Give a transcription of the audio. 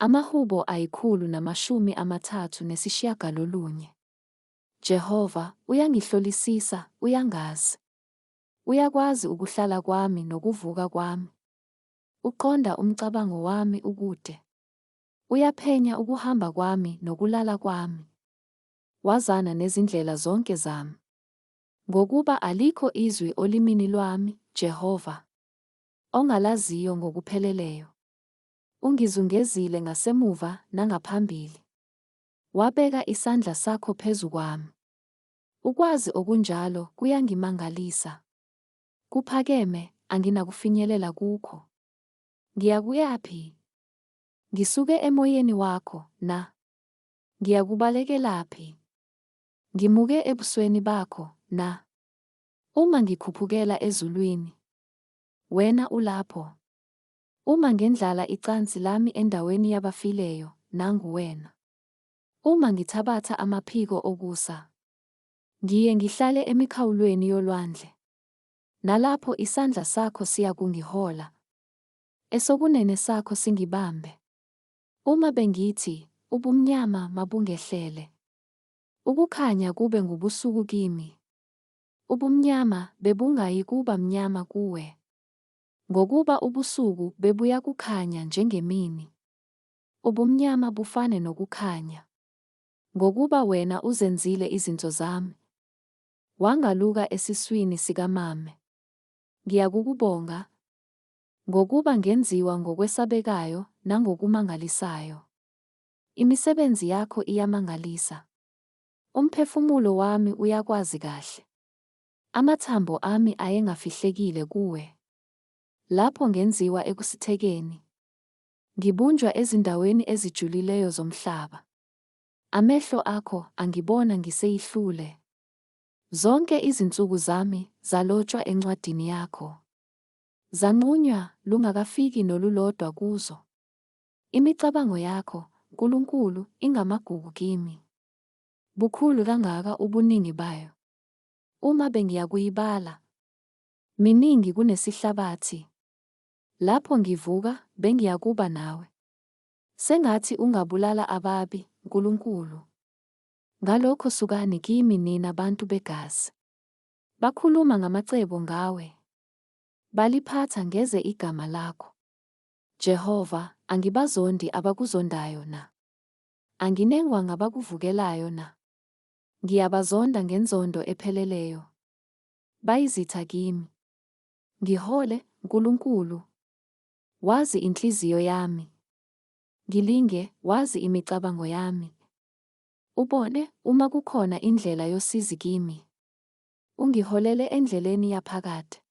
Amahubo 139. Jehova uyangihlolisisa, uyangazi. Uyakwazi ukuhlala kwami nokuvuka kwami. Uqonda umcabango wami ukude. Uyaphenya ukuhamba kwami nokulala kwami. Wazana nezindlela zonke zami. Ngokuba alikho izwi olimini lwami, Jehova, ongalaziyo ngokupheleleyo. Ungizungezile ngasemuva nangaphambili. Wabeka isandla sakho phezu kwami. Ukwazi okunjalo kuyangimangalisa. Kuphakeme, anginakufinyelela kukho. Ngiyakuyaphi? Ngisuke emoyeni wakho, na? Ngiyakubalekelaphi? Ngimuke ebusweni bakho, na? Uma ngikhuphukela ezulwini, wena ulapho. Uma ngendlala icansi lami endaweni yabafileyo, nangu wena. Uma ngithabatha amaphiko okusa, ngiye ngihlale emikhawulweni yolwandle. Nalapho isandla sakho siyakungihola, esokunene sakho singibambe. Uma bengithi, ubumnyama mabungehlele, ukukhanya kube ngubusuku kimi, ubumnyama bebungayi kuba mnyama kuwe. Ngokuba ubusuku bebuya kukhanya njengemini, ubumnyama bufane nokukhanya. Ngokuba wena uzenzile izinto zami, wangaluka esiswini sikamame. Ngiyakukubonga, ngokuba ngenziwa ngokwesabekayo nangokumangalisayo. Imisebenzi yakho iyamangalisa. Umphefumulo wami uyakwazi kahle. Amathambo ami ayengafihlekile kuwe. Lapho ngenziwa ekusithekeni, ngibunjwa ezindaweni ezijulileyo zomhlaba. Amehlo akho angibona ngiseyihlule. Zonke izinsuku zami zalotshwa encwadini yakho. Zanqunywa lungakafiki nolulodwa kuzo. Imicabango yakho, Nkulunkulu, ingamagugu kimi. Bukhulu kangaka ubuningi bayo. Uma bengiyakuyibala, miningi kunesihlabathi. Lapho ngivuka, bengiyakuba nawe. Sengathi ungabulala ababi, Nkulunkulu. Ngalokho sukani kimi nina bantu begazi. Bakhuluma ngamacebo ngawe. Baliphatha ngeze igama lakho. Jehova, angibazondi abakuzondayo na? Anginengwa ngabakuvukelayo na? Ngiyabazonda ngenzondo epheleleyo. Bayizitha kimi. Ngihole, Nkulunkulu. Wazi inhliziyo yami. Ngilinge, wazi imicabango yami. Ubone uma kukhona indlela yosizi kimi. Ungiholele endleleni yaphakade.